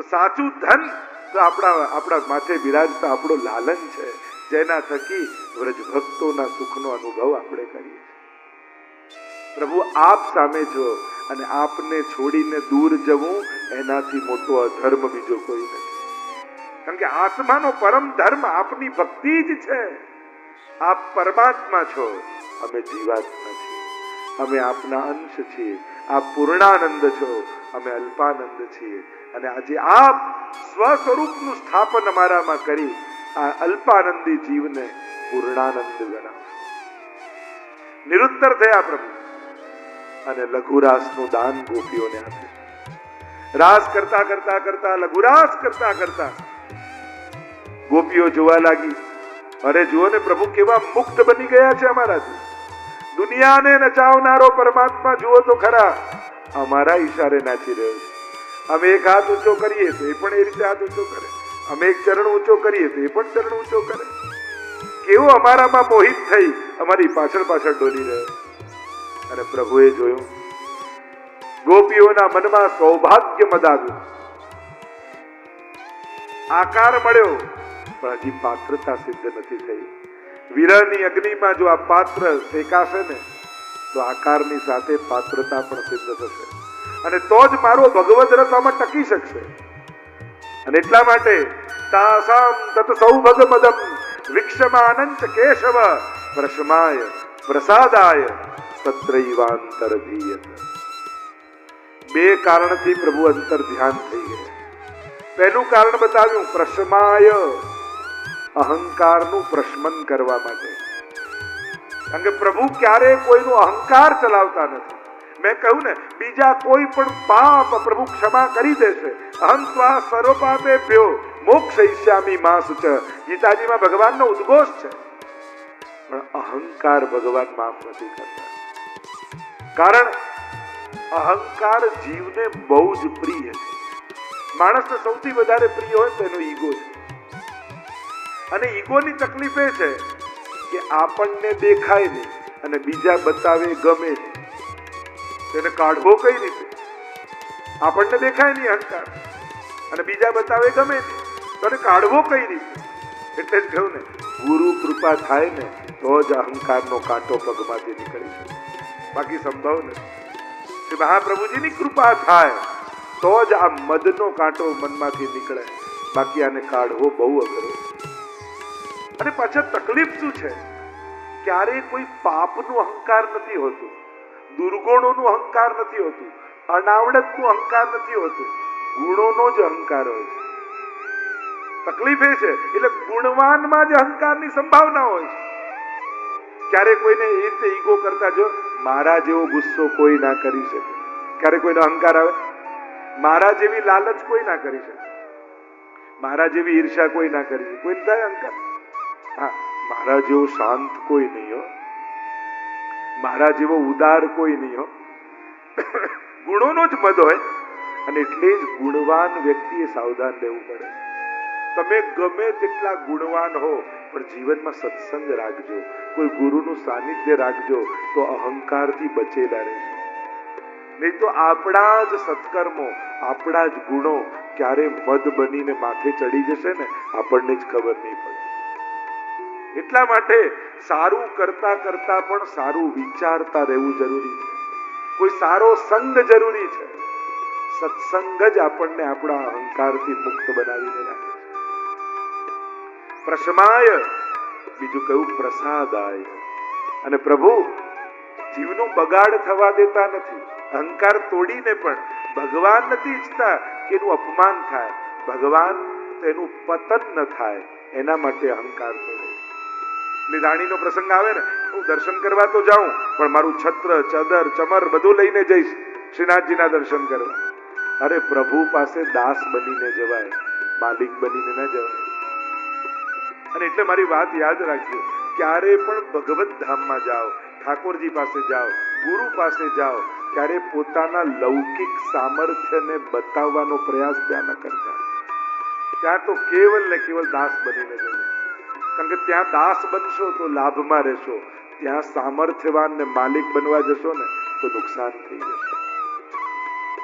તો સાચું ધન તો આપણા માથે બિરાજતા આપણો લાલન છે, જેના થકી વ્રજ ભક્તોના સુખનો અનુભવ આપણે કરીએ છીએ. પ્રભુ આપ સામે છો અને આપને છોડીને દૂર જવું એનાથી મોટો અધર્મ બીજો કોઈ નથી. કારણ કે આત્માનો પરમ ધર્મ આપની ભક્તિ જ છે. આપ પરમાત્મા છો, અમે જીવાત્મા છીએ. અમે આપના અંશ છીએ. આપ પૂર્ણાનંદ છો, અમે અલ્પાનંદ છીએ. અને આજે આપ સ્વસ્વરૂપનું સ્થાપન અમારામાં કરી આ અલ્પાનંદી જીવને પૂર્ણાનંદ બનાવશો. નિરુત્તર થયા પ્રભુ અને લઘુરાસનું દાન ગોપીઓને આપ્યું. રાસ કરતા કરતા કરતા લઘુરાસ કરતા કરતા ગોપીઓ જોવા લાગી, અરે જુઓ ને પ્રભુ કેવા મુક્ત બની ગયા છે અમારાથી. દુનિયાને નચાવનારો પરમાત્મા જુઓ તો ખરા, અમારા ઈશારે નાચી રહ્યો છે. અમે એક હાથ ઊંચો કરીએ તો એ પણ એ રીતે હાથ ઊંચો કરે, અમે એક ચરણ ઊંચો કરીએ તો એ પણ ચરણ ઊંચો કરે. કેવો અમારામાં મોહિત થઈ અમારી પાછળ પાછળ ડોલી રહ્યો. અને પ્રભુએ જોયું, ગોપીઓના મનમાં સૌભાગ્ય મદ આવ્યું. આકાર મળ્યો પણ હજી પાત્રતા સિદ્ધ નથી થઈ. વિરહની અગ્નિમાં જો આ પાત્ર શેકાશે ને તો આકારની સાથે પાત્રતા પણ સિદ્ધ થશે, અને તો જ મારો ભગવદ રસ આમાં ટકી શકશે. અને એટલા માટે તાસામ તત સૌભગમદમ વિક્ષમાનંચ કેશવ પ્રશમાય પ્રસાદાય તત્રૈવાંતરધીયત. બે કારણથી પ્રભુ અંતર ધ્યાન થઈ ગયા. પહેલું કારણ બતાવ્યું, પ્રશમાય, અહંકારનું પ્રશમન કરવા માટે. કારણ કે પ્રભુ ક્યારે કોઈનો અહંકાર ચલાવતા નથી. મેં કહ્યું ને, બીજા કોઈ પણ પાપ પ્રભુ ક્ષમા કરી દેશે. અહં ત્વા સર્વપાપેભ્યો મોક્ષયિષ્યામિ મા શુચ. ગીતાજીમાં ભગવાનનો ઉદ્ઘોષ છે. પણ અહંકાર ભગવાન માફ નથી કરતા. કારણ અહંકાર જીવને બહુ જ પ્રિય છે. માણસને સૌથી વધારે પ્રિય હોય તેનો ઈગો છે. અને ઈગોની તકલીફ એ છે કે આપણને દેખાય નહીં અને બીજા બતાવે ગમે નહીં. તેને કાઢવો કઈ રીતે? આપણને દેખાય નહીં અહંકાર અને બીજા બતાવે ગમે નહીં, તો એને કાઢવો કઈ રીતે? એટલે જ કહ્યું ને, ગુરુ કૃપા થાય ને તો જ અહંકારનો કાંટો પગમાંથી નીકળી શકે, બાકી સંભવ નથી. શ્રી મહાપ્રભુજીની કૃપા થાય તો જ આ મદનો કાંટો મનમાંથી નીકળે, બાકી આને કાઢવો બહુ અઘરો. અને પાછા તકલીફ શું છે, ક્યારેય કોઈ પાપનું અહંકાર નથી હોતું, દુર્ગુણોનું અહંકાર નથી હોતું, અનાવડતનું અહંકાર નથી હોતું, ગુણોનો જ અહંકાર હોય છે. તકલીફ એ છે, એટલે ગુણવાનમાં જ અહંકારની સંભાવના હોય છે. ક્યારે કોઈને એ રીતે ઈગો કરતા જો, મારા જેવો ગુસ્સો કોઈ ના કરી શકે. ક્યારે કોઈનો અહંકાર આવે, મારા જેવી લાલચ કોઈ ના કરી શકે, મારા જેવી ઈર્ષા કોઈ ના કરી શકે. કોઈ થાય અહંકાર? હા, મારા જેવો શાંત કોઈ નહીં હો, મારા જેવો ઉદાર કોઈ નહીં હો. ગુણોનો જ મદ હોય. અને એટલે જ ગુણવાન વ્યક્તિએ સાવધાન રહેવું પડે. તમે ગમે તેટલા ગુણવાન હો પણ જીવનમાં સત્સંગ રાખજો, કોઈ ગુરુનું સાનિધ્ય રાખજો, તો અહંકારથી બચેલા રહેશો. નહીં તો આપણા જ સત્કર્મો, આપણા જ ગુણો ક્યારે મદ બનીને માથે ચડી જશે ને આપણને જ ખબર નહીં પડે. એટલા માટે સારું કરતા કરતા પણ સારું વિચારતા રહેવું જરૂરી છે. કોઈ સારો સંગ જરૂરી છે. સત્સંગ જ આપણને આપણા અહંકારથી મુક્ત બનાવીને રાખે છે. પ્રશમાય, બીજું કયું પ્રસાદાય. અને પ્રભુ જીવનો બગાડ થવા દેતા નથી. અહંકાર તોડીને પણ ભગવાન નથી ઈચ્છતા કે એનું અપમાન થાય, ભગવાન તેનું પતન ન થાય એના માટે અહંકાર તોડે. એટલે રાણીનો પ્રસંગ આવે ને, હું દર્શન કરવા તો જાઉં પણ મારું છત્ર ચદર ચમર બધું લઈને જઈશ શ્રીનાથજીના દર્શન કરવા. અરે પ્રભુ પાસે દાસ બનીને જવાય, માલિક બનીને ન જવાય. અને એટલે મારી વાત યાદ રાખજો, ક્યારે પણ ભગવત ધામમાં જાઓ, ઠાકોરજી પાસે જાઓ, ગુરુ પાસે જાઓ, ત્યારે પોતાના લૌકિક સામર્થ્યને બતાવવાનો પ્રયાસ ત્યાં ન કરતા. ત્યાં તો કેવલ ને કેવલ દાસ બનીને જવું. કારણ કે ત્યાં દાસ બનશો તો લાભમાં રહેશો, ત્યાં સામર્થ્યવાન ને માલિક બનવા જશો ને તો નુકસાન થઈ જશે.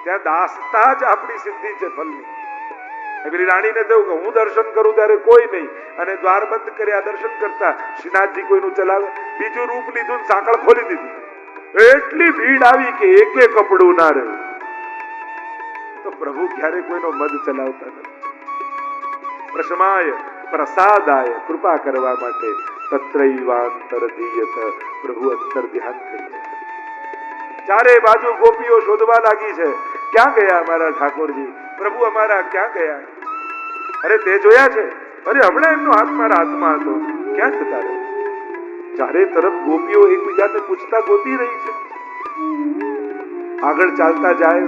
ત્યાં દાસતા જ આપણી સિદ્ધિ છે ફલની. પેલી રાણીને થયું કે હું દર્શન કરું ત્યારે કોઈ નહીં, અને દ્વાર બંધ કર્યા દર્શન કરતા શ્રીનાથજી કોઈનું ચલાવે, બીજું રૂપ લીધું, સાંકળ ખોલી દીધું. એટલી ભીડ આવી કે એકે કપડું ના રહ્યું. તો પ્રભુ ક્યારે કોઈનો મદ ચલાવતા નથી. પ્રશમાય પ્રસાદાય, કૃપા કરવા માટે તત્રૈવાંતર ધીયત, પ્રભુ અંતર ધ્યાન થઈ ગયા. ચારે બાજુ ગોપીઓ શોધવા લાગી છે, ક્યાં ગયા અમારા ઠાકોરજી, પ્રભુ અમારા ક્યાં ગયા? અરે તે જોયા છે? અરે હમણાં એમનો હાથ મારા હાથમાં હતો, ક્યાં જતા રહે? ચારે તરફ ગોપીઓ એકબીજાને પૂછતા ગોતી રહી છે. આગળ ચાલતા જાય,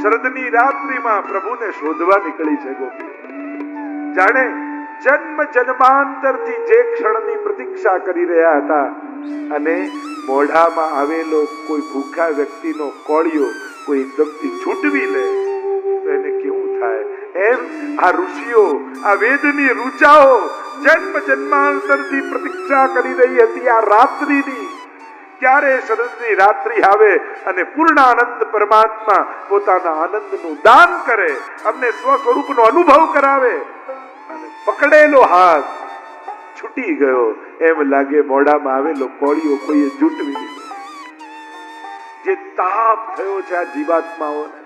શરદની રાત્રિમાં પ્રભુને શોધવા નીકળી છે ગોપીઓ. જાણે જન્મ જન્માંતરથી જે ક્ષણની પ્રતીક્ષા કરી રહ્યા હતા, અને મોઢામાં આવેલો કોઈ ભૂખા વ્યક્તિનો કોળિયો કોઈ એકદમથી છૂટવી લે તો એને કેવું થાય? એમ આ ઋષિઓ, આ વેદની ઋચાઓ જન્મ જન્માંતરથી પ્રતીક્ષા કરી રહી હતી આ રાત્રિની. ક્યારે શરદની રાત્રિ આવે અને પૂર્ણાનંદ પરમાત્મા પોતાના આનંદનું દાન કરે, અમને સ્વ સ્વરૂપનો અનુભવ કરાવે. અને પકડેલો હાથ છૂટી ગયો એમ લાગે, મોઢામાં આવેલો કોળિયો કોઈએ જૂટવી દીધો. જે તાપ થયો છે આ જીવાત્માઓને,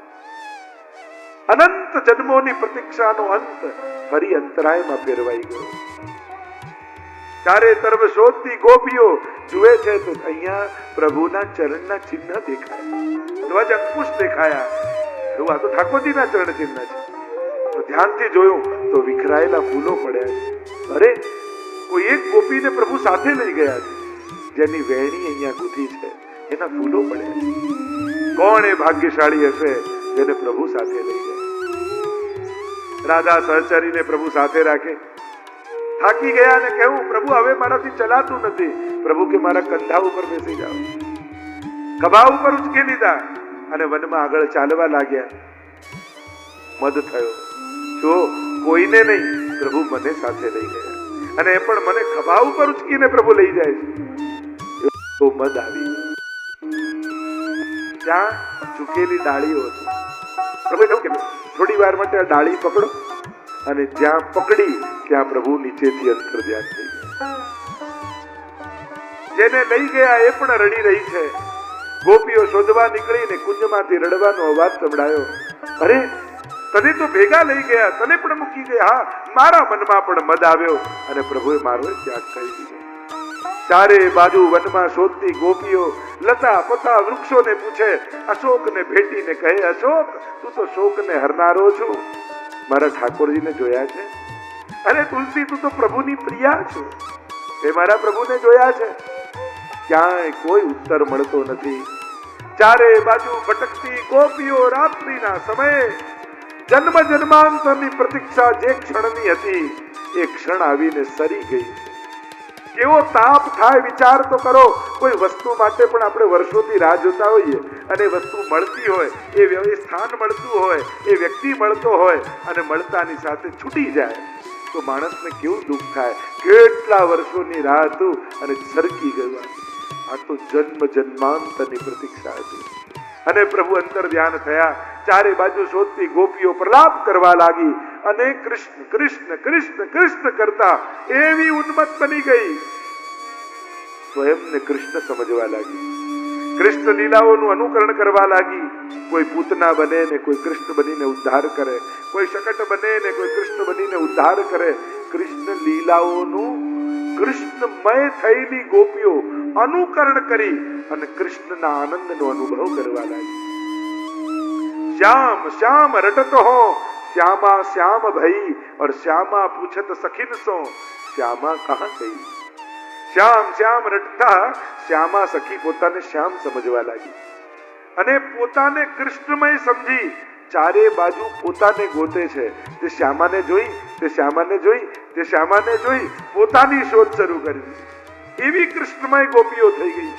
અનંત જન્મોની પ્રતીક્ષાનો અંત ફરી અંતરાયમાં ફેરવાઈ ગયો. ચારે તરફ શોધતી ગોપીઓ જુએ છે તો અહીંયા પ્રભુના ચરણના ચિહ્ન દેખાયા, ધ્વજ અંકુશ દેખાયા. એવું આ તો ઠાકોરજીના ચરણ ચિહ્ન છે. તો ધ્યાનથી જોયું તો વિખરાયેલા ફૂલો પડ્યા છે. અરે કોઈ એક ગોપીને પ્રભુ સાથે લઈ ગયા છે, જેની વેણી અહીંયા ગૂંથી છે, એના ફૂલો પડ્યા છે. કોણ એ ભાગ્યશાળી હશે જેને પ્રભુ સાથે લઈ ગયા? રાધા સહચરીને પ્રભુ સાથે રાખે. થાકી ગયા ને કહ્યું, પ્રભુ હવે મારાથી ચલાતું નથી. પ્રભુ કે મારા કંધા ઉપર બેસી જાઓ. ખભા ઉપર ઉચકી લીધા અને વનમાં આગળ ચાલવા લાગ્યા. મદ થયો, જો કોઈને નહીં, પ્રભુ મને સાથે લઈ ગયા, અને એ પણ મને ખભા ઉપર ઉચકીને પ્રભુ લઈ જાય છે. તો મદ આવી. ત્યાં ઝૂકેલી ડાળીઓ હતી. પ્રભુ કહ્યું કે થોડી વાર માટે આ ડાળી પકડો, અને જ્યાં પકડી ત્યાં પ્રભુ નીચેથી અંતર ધ્યાન થઈ ગયા. જેને લઈ ગયા એ પણ રડી રહી છે. ગોપીઓ શોધવા નીકળીને કુંજમાંથી રડવાનો અવાજ સંભળાયો. અરે તને તો ભેગા લઈ ગયા, તને પણ મૂકી ગયા. હા, મારા મનમાં પણ મદ આવ્યો અને પ્રભુએ મારો ત્યાગ કરી દીધો. ચારે બાજુ વનમાં શોધતી ગોપીઓ લતા પતા વૃક્ષોને પૂછે, અશોકને ભેટીને કહે, અશોક તું તો શોકને હરનારો છું, મારા ઠાકોરજીને જોયા છે? અરે તુલસી તું તો પ્રભુની પ્રિયા છે, એ મારા પ્રભુને જોયા છે? ક્યાંય કોઈ ઉત્તર મળતો નથી. ચારે બાજુ ભટકતી ગોપીઓ રાત્રિના સમયે જન્મ જન્માંતરની પ્રતીક્ષા જે ક્ષણની હતી એ ક્ષણ આવીને સરી ગઈ. કેવો તાપ થાય વિચાર તો કરો. કોઈ વસ્તુ માટે પણ આપણે વર્ષોથી રાહ જોતા હોઈએ, અને વસ્તુ મળતી હોય, એ સ્થાન મળતું હોય, એ વ્યક્તિ મળતો હોય, અને મળતાની સાથે છૂટી જાય તો માણસને કેવું દુઃખ થાય. કેટલા વર્ષોની રાહ હતું અને સરકી ગયું. આ તો જન્મ જન્માંતરની પ્રતીક્ષા હતી. અને પ્રભુ અંતર ધ્યાન થયા. ચારે બાજુ શોધતી ગોપીઓ પ્રલાપ કરવા લાગી, અને કૃષ્ણ કૃષ્ણ કૃષ્ણ કૃષ્ણ કરતા એવી ઉન્મત્ત બની ગઈ, સ્વયંને કૃષ્ણ સમજવા લાગી. કૃષ્ણ લીલાઓનું અનુકરણ કરવા લાગી. કોઈ પૂતના બને ને કોઈ કૃષ્ણ બનીને ઉદ્ધાર કરે, કોઈ શકટ બને ને કોઈ કૃષ્ણ બનીને ઉદ્ધાર કરે. કૃષ્ણ લીલાઓનું કૃષ્ણમય થયેલી ગોપીઓ અનુકરણ કરી અને કૃષ્ણના આનંદનો અનુભવ કરવા લાગી. श्याम श्याम रटत हो श्यामा श्याम भई और श्यामा पूछत सखिन सो श्यामा कहां गई. શ્યામ શ્યામ રટતા શ્યામા સખી પોતાને શ્યામ સમજવા લાગી, અને પોતાને કૃષ્ણમય સમજી ચારે બાજુ પોતાને ગોતે છે. તે શ્યામાને જોઈ, તે શ્યામાને જોઈ, તે શ્યામાને જોઈ પોતાની શોધ શરૂ કરી. એવી કૃષ્ણમય ગોપીઓ થઈ ગઈ.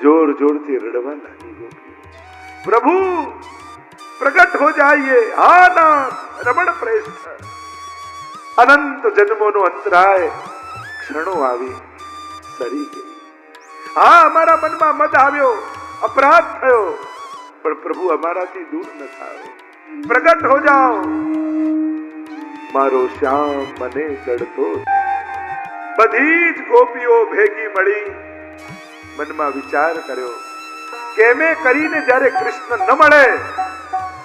જોર જોરથી રડવા લાગી ગોપીઓ, પ્રભુ પ્રગટ હો જાइए, હા નાથ રમણ પ્રેષ્ઠ. અનંત જન્મોનો અંતરાય ક્ષણો આવી સરી ગઈ. હા, અમારા મનમાં મદ આવ્યો, અપરાધ થયો, પણ પ્રભુ અમારાથી દૂર ન થાઓ, પ્રગટ હો જાઓ, મારો શ્યામ મને જડતો. બધી જ ગોપીઓ ભેગી મળી મનમાં વિચાર કર્યો, કેમે કરીને જ્યારે કૃષ્ણ ન મળે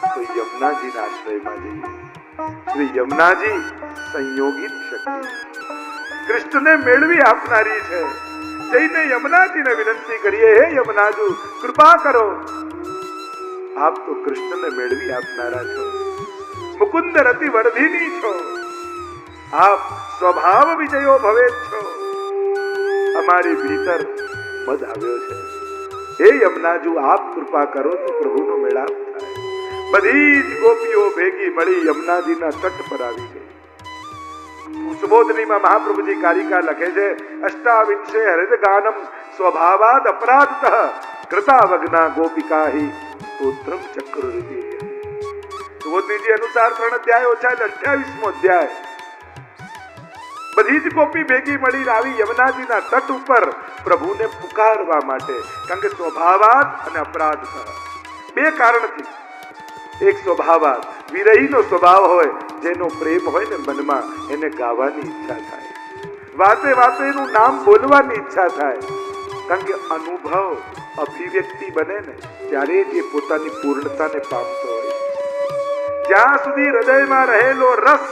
તો યમુનાજીના આશ્રયમાં જઈએ. શ્રી યમુનાજી સંયોગિત શક્તિ, કૃષ્ણને મેળવી આપનારી છે. જઈને યમુનાજીને વિનંતી કરીએ, હે યમુનાજુ કૃપા કરો, આપ તો કૃષ્ણને મેળવી આપનારા છો, મુકુંદ રતિ વર્ધિની છો, આપ સ્વભાવ વિજયો ભવે છો. અમારી ભીતર મદ આવ્યો છે, હે યમુનાજુ આપ કૃપા કરો તો પ્રભુનો મેળાપ થાય. બધી જ ગોપીઓ ભેગી મળી યમુનાજીના તટ પર આવી ગઈ. સુબોધનીમાં મહાપ્રભુજી કારિકા લખે છે, અષ્ટાવિંશે હૃદ ગાનમ સ્વભાવાદ અપરાધતઃ કૃતાવગ્ના ગોપિકાહી સ્તોત્રમ ચક્રુરિતિ. સુબોધનીજી અનુસાર 3 અધ્યાય ઓછા 28મો અધ્યાય. બધી જ ગોપી ભેગી મળીને આવી યમુનાજીના તટ ઉપર પ્રભુને પુકારવા માટે. કારણ કે સ્વભાવાદ અને અપરાધતઃ, 2 કારણથી. એક સ્વભાવાદ, વિરહીનો સ્વભાવ હોય, જેનો પ્રેમ હોય ને મનમાં, એને ગાવાની ઈચ્છા થાય, વાતે વાતે એનું નામ બોલવાની ઈચ્છા થાય. કારણ કે અનુભવ અભિવ્યક્તિ બને ને ત્યારે જ એ પોતાની પૂર્ણતાને પામતો હોય. જ્યાં સુધી હૃદયમાં રહેલો રસ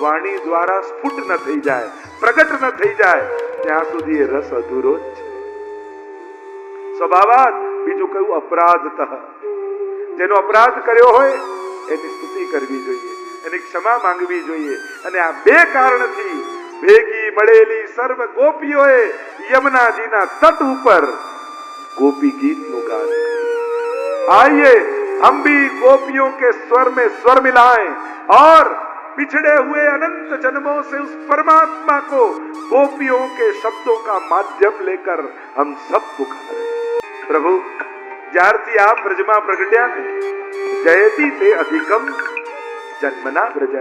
વાણી દ્વારા સ્ફુટ ન થઈ જાય, પ્રગટ ન થઈ જાય, ત્યાં સુધી એ રસ અધૂરો જ છે. સ્વભાવાદ. બીજું કયું? અપરાધતઃ. જેનો અપરાધ કર્યો હોય એની સ્તુતિ કરવી જોઈએ, એની ક્ષમા માંગવી જોઈએ. અને આ 2 કારણથી ભેગી મળેલી સર્વ ગોપીઓએ યમુનાજીના તટ ઉપર गोपी गीत નું ગાન. आइए हम भी गोपियों के स्वर में स्वर मिलाएं और पिछड़े हुए अनंत जन्मों से उस परमात्मा को गोपियों के शब्दों का माध्यम लेकर हम सब पुकारे. प्रभु ज्यारती आप ब्रजमा प्रगट्या ने जयती ते अधिकम जन्मना ब्रज.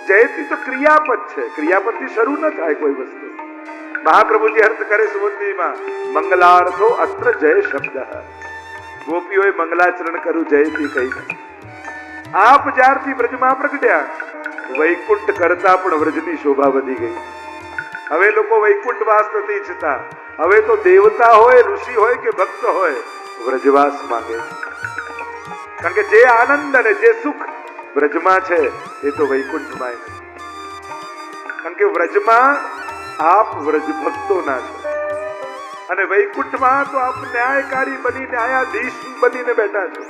जयती तो क्रियापद છે, ક્રિયાપદથી શરૂ ન થાય કોઈ વસ્તુ. મહાપ્રભુજી અર્થ કરે સુવર્ણીમાં, મંગલાર્થો અત્ર જય શબ્દ. ગોપીઓએ મંગલાચરણ કર્યું જયથી કહીને. આપ જ્યારથી બ્રજમાં પ્રગટ્યા વૈકુંઠ કરતા પણ વ્રજની શોભા વધી ગઈ. હવે લોકો વૈકુંઠ વાસ નથી ઈચ્છતા, હવે તો દેવતા હોય, ઋષિ હોય કે ભક્ત હોય, વ્રજવાસ માંગે. કારણ કે જે આનંદ અને જે સુખ વ્રજમાં છે એ તો વૈકુંઠમાં નથી. કારણ કે વ્રજમાં આપ વ્રજ ભક્તોના છો અને વૈકુંઠમાં તો આપ ન્યાયકારી બની, ન્યાયાધીશ બનીને બેઠા છો,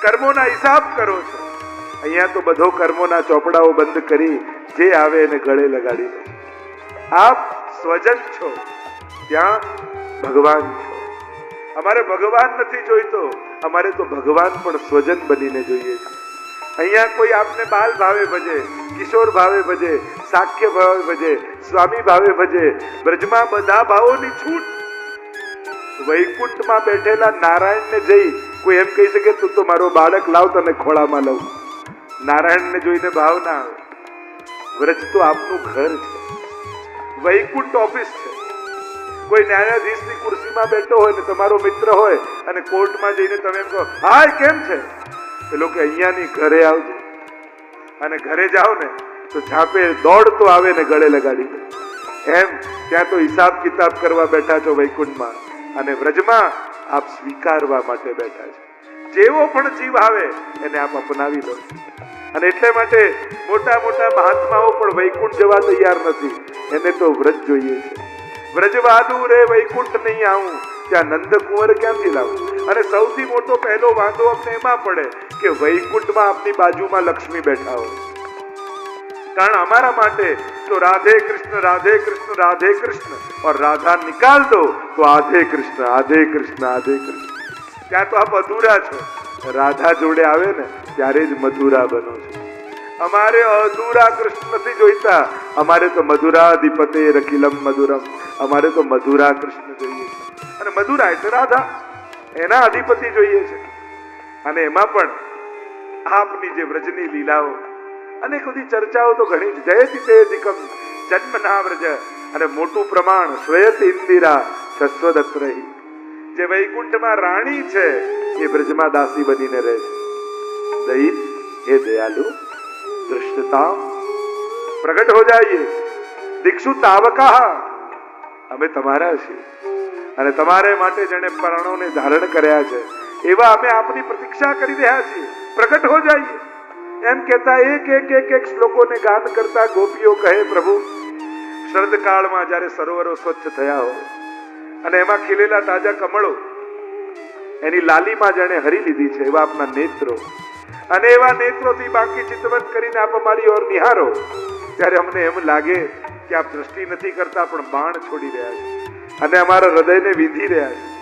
કર્મોના હિસાબ કરો છો. અહીંયા તો બધો કર્મોના ચોપડાઓ બંધ કરી જે આવે એને ગળે લગાડી દો. આપ સ્વજન છો, ત્યાં ભગવાન છો. અમારે ભગવાન નથી જોઈતો, અમારે તો ભગવાન પણ સ્વજન બનીને જોઈએ છે. અહીંયા કોઈ આપને બાલ ભાવે ભજે, કિશોર ભાવે ભજે, સાખ્ય ભાવે ભજે, સ્વામી ભાવે ભજે. બ્રજમાં બધા ભાવોની છૂટ. વૈકુંઠમાં બેઠેલા નારાયણને જઈ કોઈ એમ કહી શકે તું તો મારો બાળક લાવ તને ખોળામાં લઉં. નારાયણને જોઈને ભાવ ના આવે. વ્રજ તો આપનું ઘર છે, વૈકુંઠ ઓફિસ છે. કોઈ ન્યાયાધીશની ખુરશીમાં બેઠો હોય ને તમારો મિત્ર હોય અને કોર્ટમાં જઈને તમે એમ કહો હાય કેમ છે, પેલો કે અહીંયાની ઘરે આવજો. અને ઘરે જાઓ ને તો ઝાપે દોડતો આવે ને ગળે લગાડી દે. એમ ત્યાં તો હિસાબ કિતાબ કરવા બેઠા છો વૈકુંઠમાં, અને વ્રજમાં આપ સ્વીકારવા માટે બેઠા છો. જેવો પણ જીવ આવે એને આપ અપનાવી લો. અને એટલે માટે મોટા મોટા મહાત્માઓ પણ વૈકુંઠ જવા તૈયાર નથી, એને તો વ્રજ જોઈએ છે. વ્રજવાદુ રે વૈકુંઠ નહીં આવું, ત્યાં નંદ કુંવર ક્યાંથી લાવું. અને સૌથી મોટો પહેલો વાંધો અમને એમાં પડે કે વૈકુંઠમાં આપની બાજુમાં લક્ષ્મી બેઠા હોય. કારણ અમારા માટે તો રાધે કૃષ્ણ રાધે કૃષ્ણ રાધે કૃષ્ણ और राधा निकाल दो तो आधे कृष्ण आधे कृष्ण आधे कृष्ण. ત્યાં તો આપ અધૂરા છો. રાધા જોડે આવે ને ત્યારે જ મધુરા બનો છો. અમારે અધૂરા કૃષ્ણ નથી જોઈતા, અમારે તો મધુરાધિપતે રખિલમ મધુરમ. અમારે તો મધુરા કૃષ્ણ જોઈએ છે. અને મધુરા એટલે રાધા, એના અધિપતિ જોઈએ છે. અને એમાં પણ આપની જે વ્રજની લીલાઓ, અનેક બધી ચર્ચાઓ તો ઘણી જ. જયતિ તે અધિકમ જન્મના વ્રજ. અને મોટું પ્રમાણ શ્વેત ઇન્દિરા શશ્વદત્રહી. જે વૈકુંઠમાં રાણી છે એ બ્રજમાં દાસી બનીને રહે છે. દૈત હે દયાલુ દૃષ્ટતા પ્રગટ હો જાઈએ. દીક્ષુ તાવકા, અમે તમારા છીએ અને તમારે માટે જેને પ્રાણોને ધારણ કર્યા છે એવા અમે આપની પ્રતીક્ષા કરી રહ્યા છીએ. પ્રગટ હો જાઈએ. એમ કહેતા એક શ્લોકોને ગાન કરતા ગોપીઓ કહે, પ્રભુ શરદકાળમાં જ્યારે સરોવરો સ્વચ્છ થયા હોય અને એમાં ખીલેલા તાજા કમળો એની લાલીમાં જેને હરી લીધી છે એવા આપના નેત્રો, અને એવા નેત્રોથી બાકી ચિતવન કરીને આપ અમારી ઓર નિહારો, ત્યારે અમને એમ લાગે કે આપ દ્રષ્ટિ નથી કરતા પણ બાણ છોડી રહ્યા છે અને અમારા હૃદયને વિંધી રહ્યા છે.